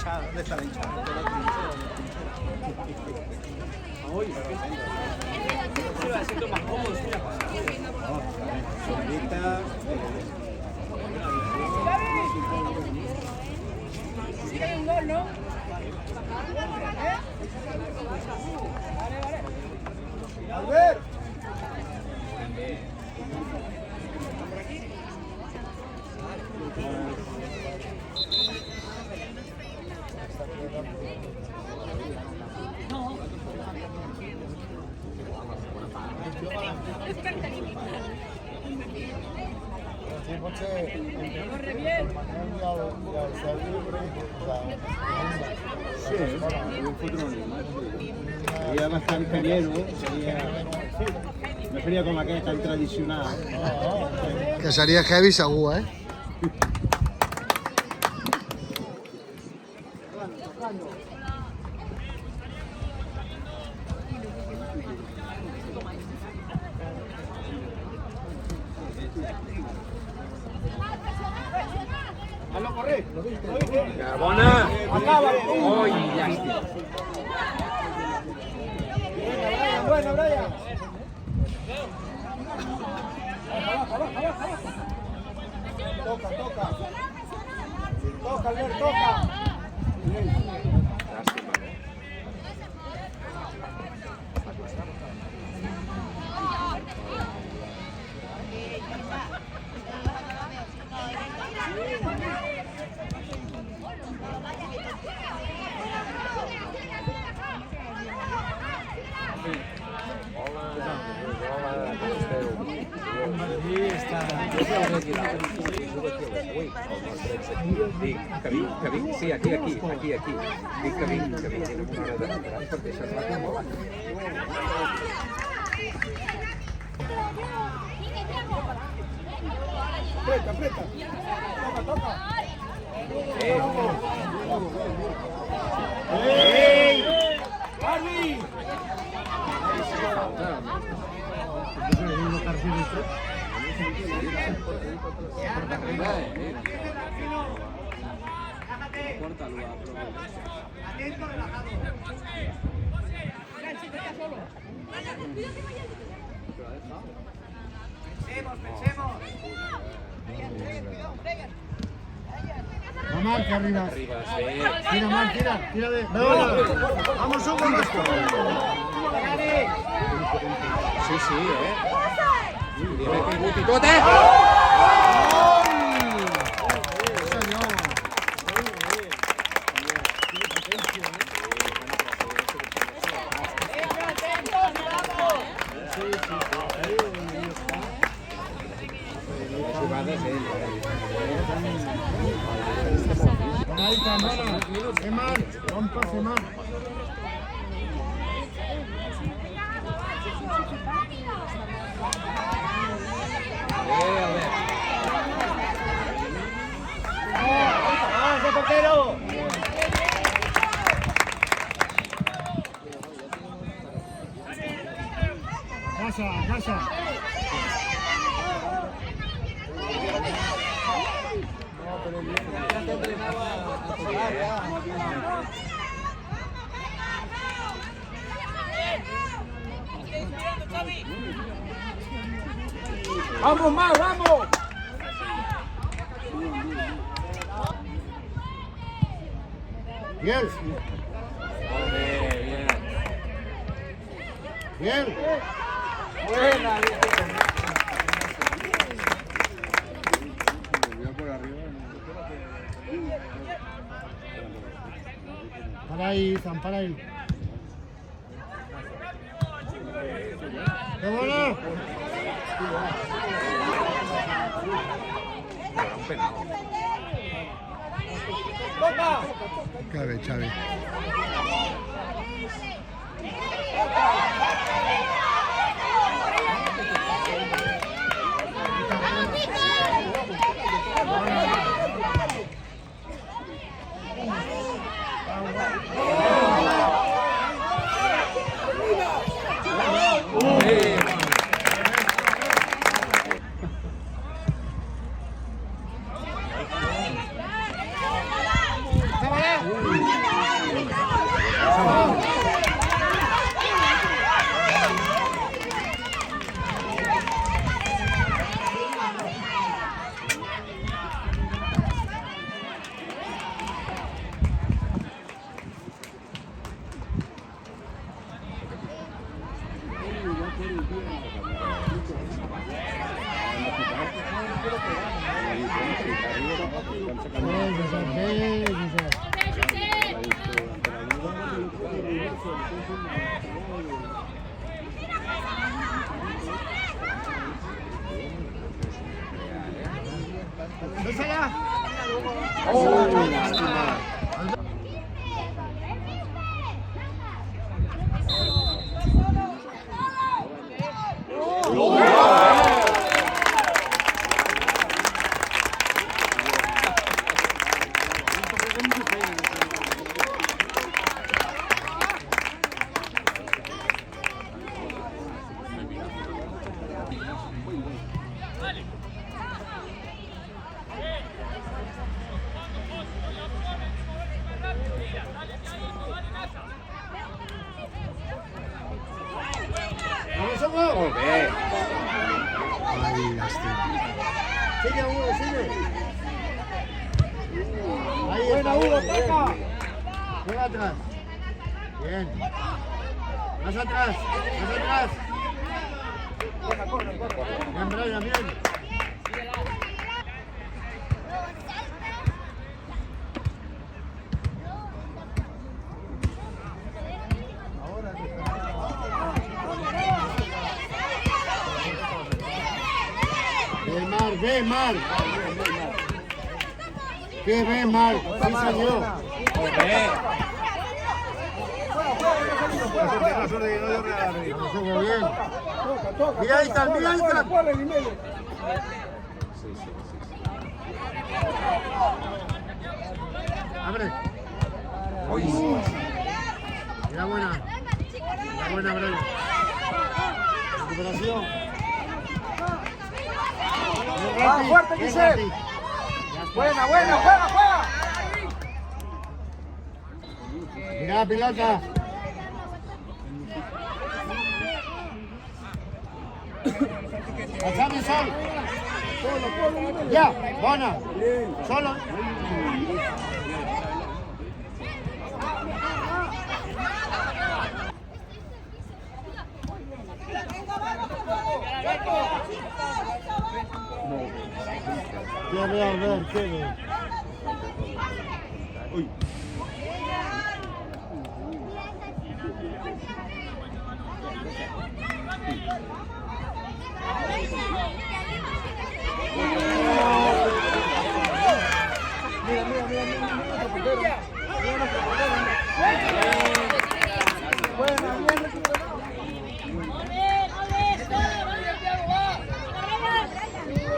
¿Dónde está la hinchada? Me siento más cómodo. Sí, hay un gol, ¿no? ¡Albert! Sí, un fotrón. Sería bastante lleno, no sería com aquest tan tradicional. Que seria heavy segur, eh? Bona! Oi, llàstima. Bueno, Brian. Toca, toca. Toca, Albert, toca. Llàstima. Que vinc, sí, aquí. Dic que vinc, tenen una hora de recuperar perquè això es va fer molt. Apreta, apreta. Toca, toca. ¡Ey! ¡Barbie! Atento, relajado. Pensemos. Mamá, que arriba. Arriba, sí. Tira, Mar, tira de... Vamos, Hugo, más. Sí, Li ha caigut i tot, Semar, rompa, Semar. ¡Avance, portero! Casa. ¡Vamos, Mau, vamos! Bien. Bien. Buena. Para ahí, San, para ahí. ¡Qué bueno! Era un penal. Xavi, Xavi. ¡Vamos, Hugo! Molt bé. Ay, lástima. Sigue, Hugo, sigue. Ahí está, Hugo, toca. Juega atrás. Bien. Más atrás, más atrás. Bien, Brian, bien. Bien, Marc, bien, Marc. Qué bien, Marc. Sí, señor. Molt bé. Vamos, Hugo, bien. Mira ahí está, mira ahí está. Sí, sí, sí. Abre. Ui. Mira buena. Mira buena, Brian. Recuperación. Va, fuerte, Giselle. Buena, buena, juega, juega. Mira la pelota. Alzame sol. Ya, buena. Solo. Bien, bien, bien, qué bien.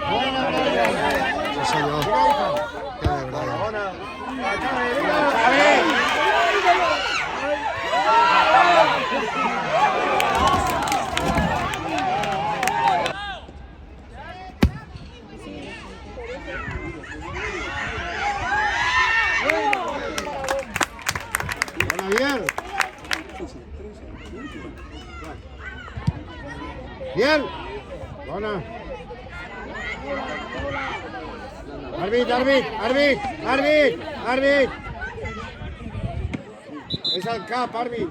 Buena, Brian. Sí, señor. Qué de verdad. Buena, bien. Bien. Buena. Arbit, arbit, arbit, arbit, arbit. Es al cap, arbit.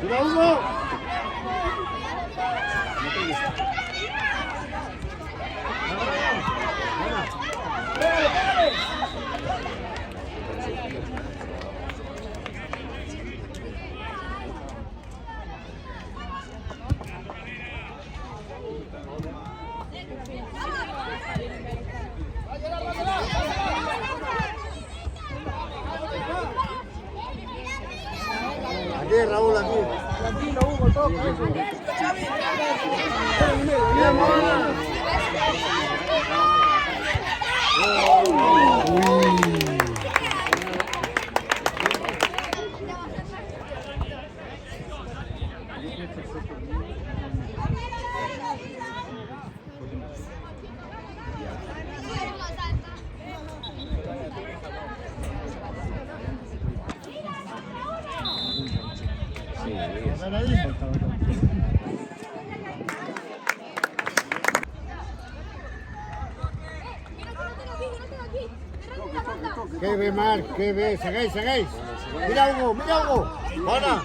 Mira, Hugo. Aquí, Raúl, aquí. Tranquilo, Hugo, todo tranquilo. Bien, Moana. Sí, Ven ahí. ¿Qué ve, Marc? ¿Qué ve? Seguéis, seguéis. Mira, Hugo, mira, Hugo. Buena.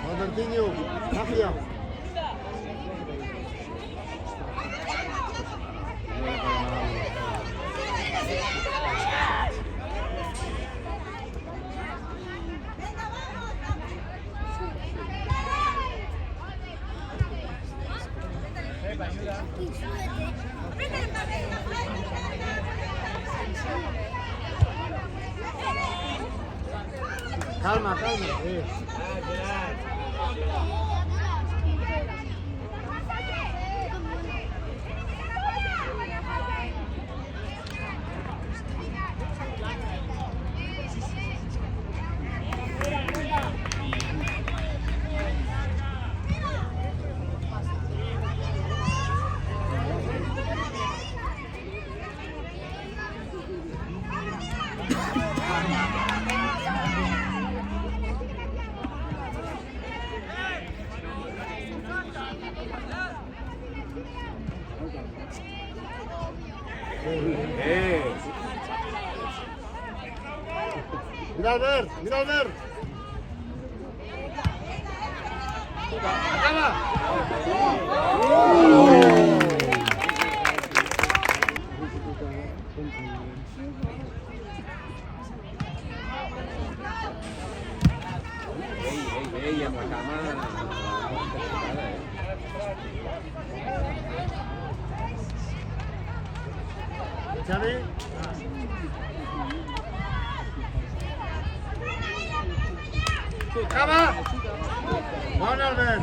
Robertinho, rápido. Calma, calma. Mira Albert, mira Albert. Acaba. Ey, amb la cama... Xavi. Acaba. Bon Albert.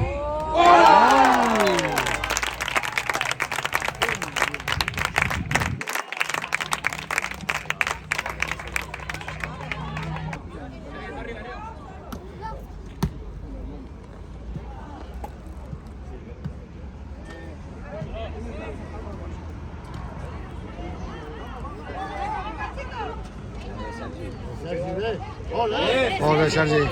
Sergi, bé. Ole. Ole, Sergi.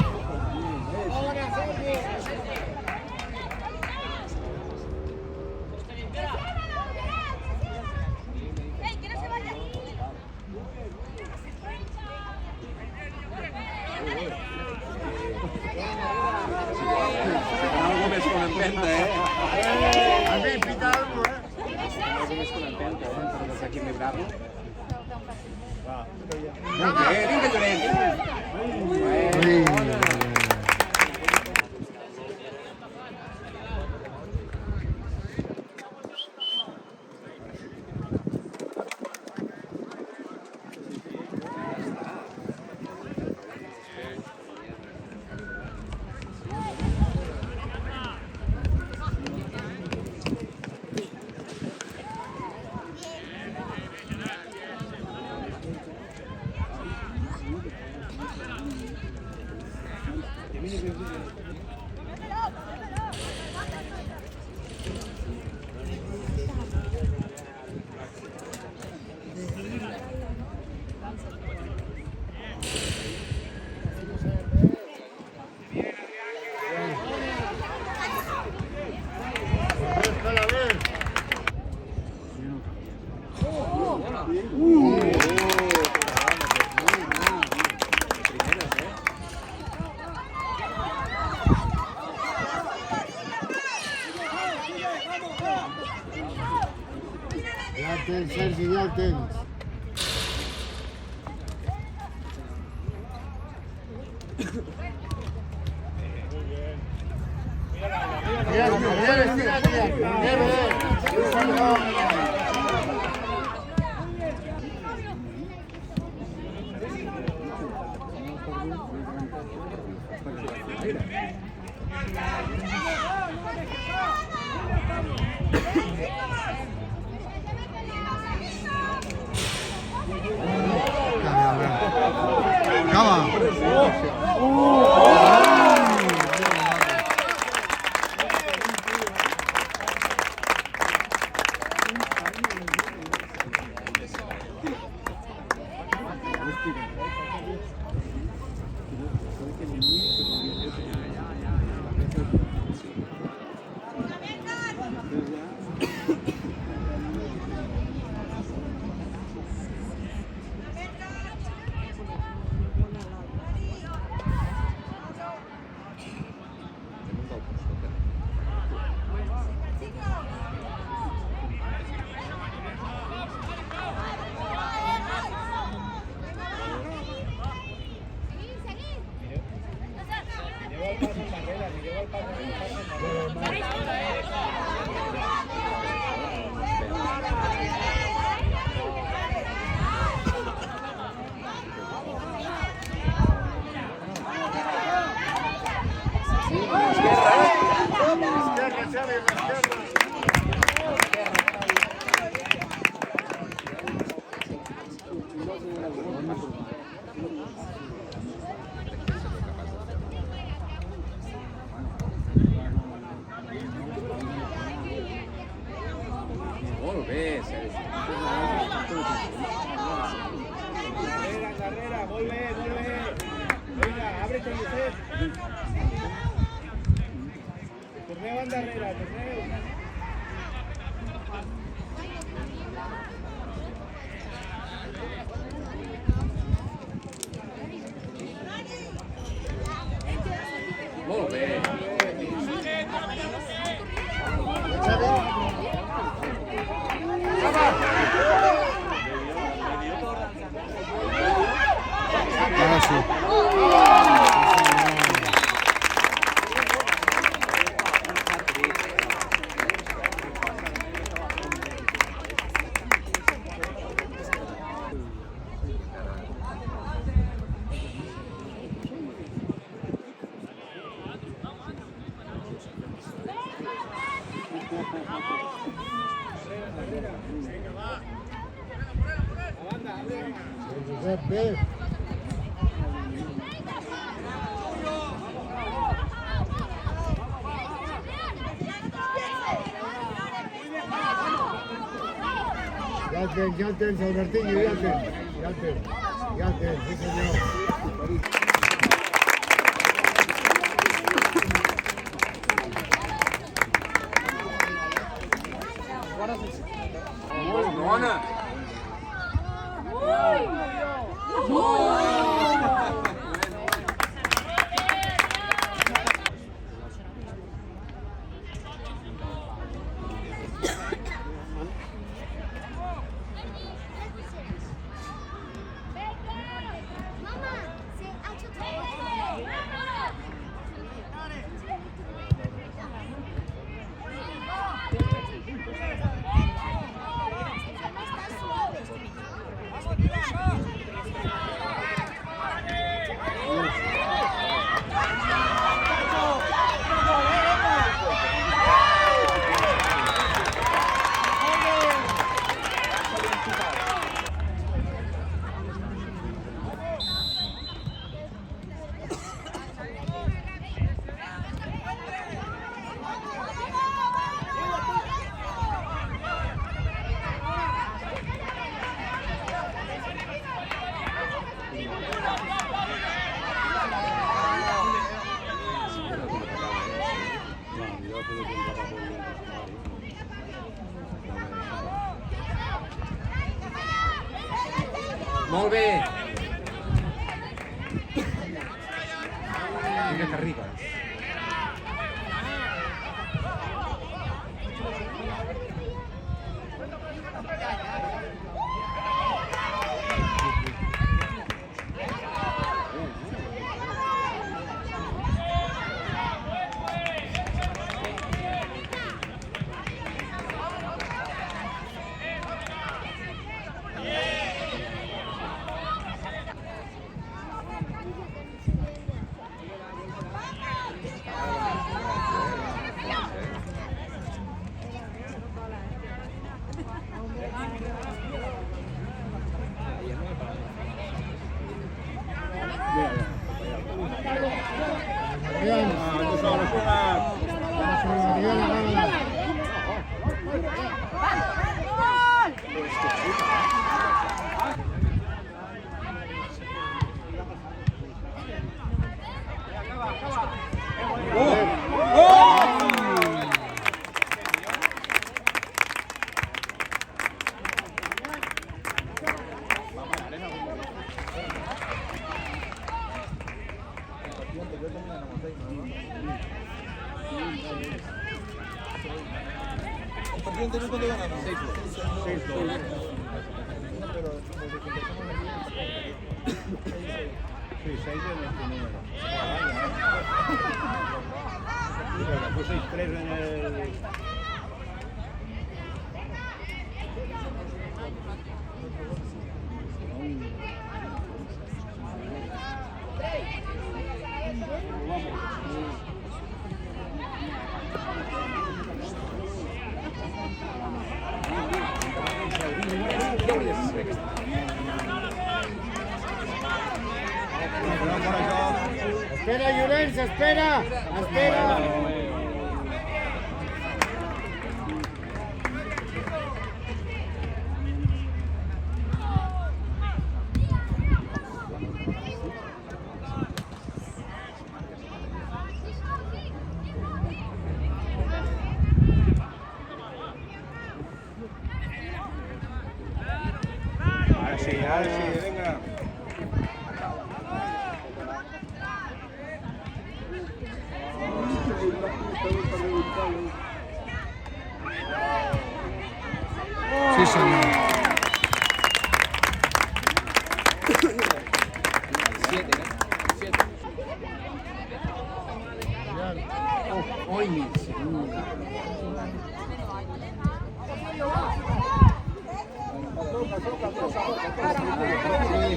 Algo més que una empenta, A mi, pita algo, Algo més que una empenta, per desequilibrar-lo. Va. Vinga, Lloret, vinga. Ui. Bien, estira, bien. Cava. Molt bé, Sergi. Carrera, muy bien, muy bien. Venga, ábrete, Josep. Torneo Bandarrera, torneo. Molt bé. Ahora sí. Josep, ve. Ya ten, Albertinho, ya ten, sí señor. Bona. Molt bé. Vinga, que arribes. Espera, Llorens, espera. Espera. Ahora sí, venga. Sí, señor. 7.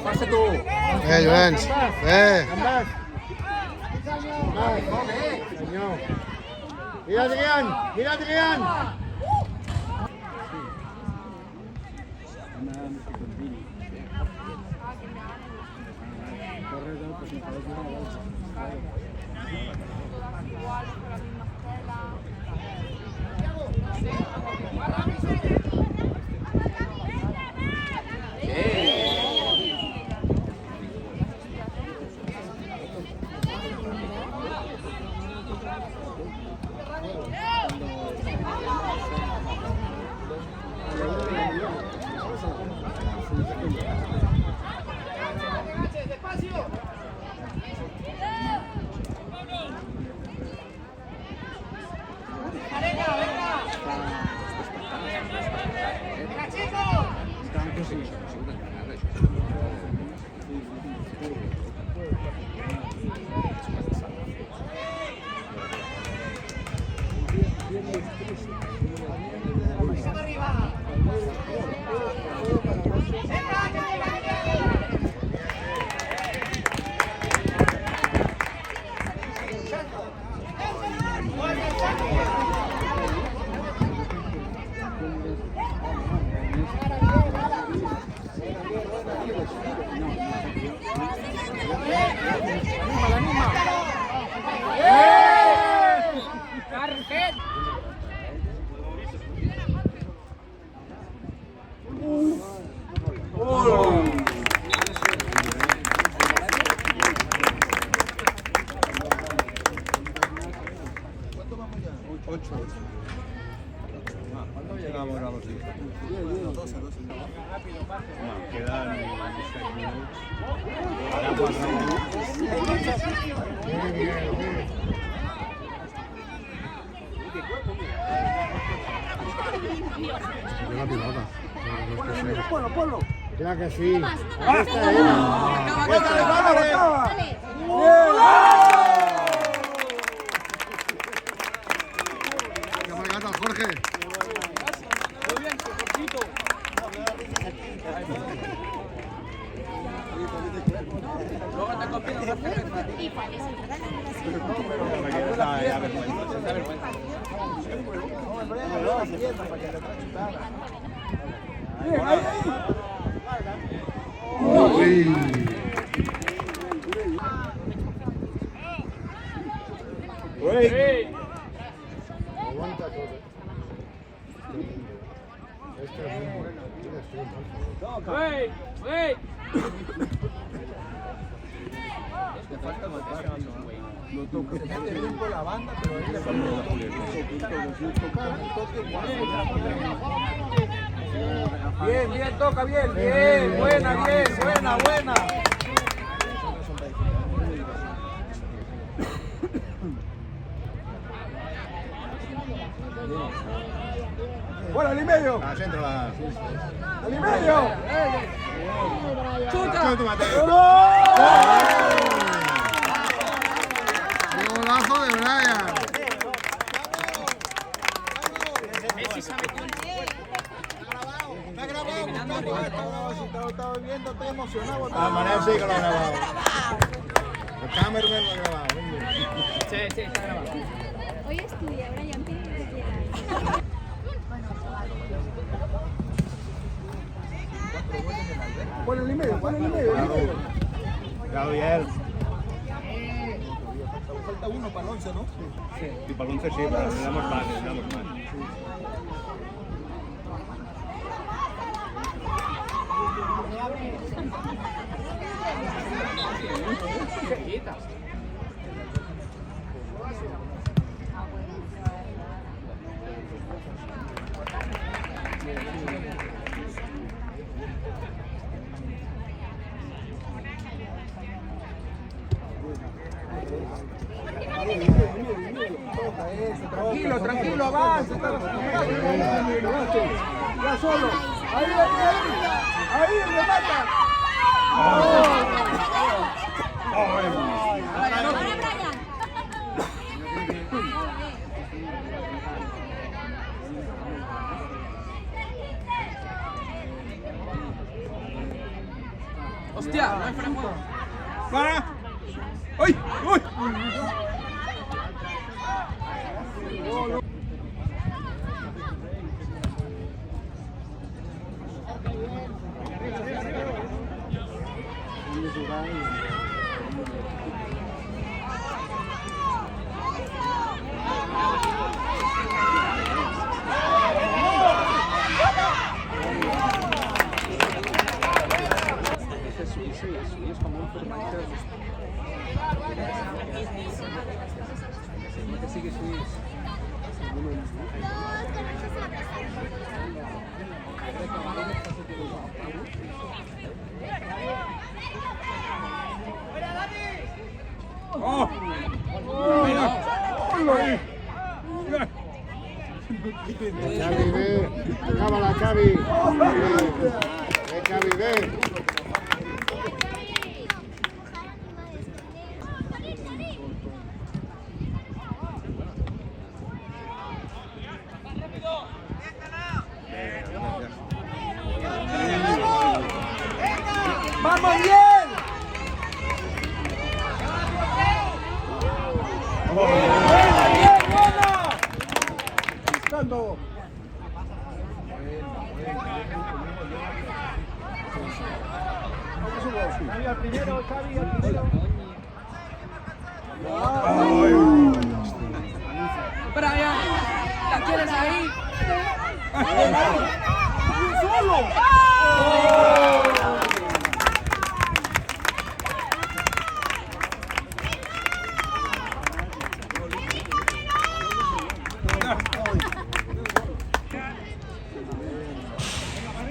Pasa tú. Llorens. Ambas. Señor. Mira, Adrián. Mira, Adrián. ¿Cuándo llegamos a los 10? 12. Quedan 6 minutos. Ponlo. Claro que sí. Ahí está él. ¡Qué amargata, Jorge! Aguanta todo. Bien, toca bien. Buena. medio. Al centro la. Al y medio. Chuta, Mateo. ¡Qué golazo de Brian! Estaba viendo, estoy emocionado. Ah, Manel sí que lo ha grabado. El cameraman lo ha grabado. Sí, está grabado. Hoy estudia, Brian, pide lo que quieras. Pon el y medio, pon el y medio. Gabriel. Falta uno para el 11, ¿no? Y para el 11 sí, pero le damos más, le damos más. Tranquilo, tranquilo, avance. Ya solo. Ahí, remata. Ahora, Brian. Hostia, no hay fuera de juego. ¡Para! ¡Uy! ¡Uy! Es como un formalito de que sigue Suiz. ¡Oh! Xavi, ve. Acábala, Xavi. Xavi, ve. ¡Vamos bien! ¡Bien, buena! Buscando. Xavi al primero, Xavi al primero. Brian, ¿la quieres ahí? ¡Un solo!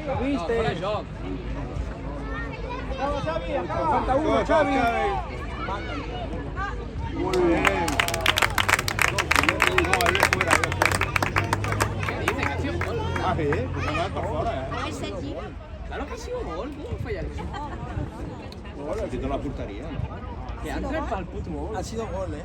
¿Lo viste? Fuera de joc. Acaba, Xavi, acaba. Falta uno, Xavi. Muy bien. No, ahí es fuera. ¿Qué dice? Que ha sido gol. Ah, sí, pues se va por fuera, A ver, Sergi. Claro que ha sido gol. ¿Cómo falla eso? Se quitó la portería, ¿no? Que entra para el puto gol. Ha sido gol, ¿eh?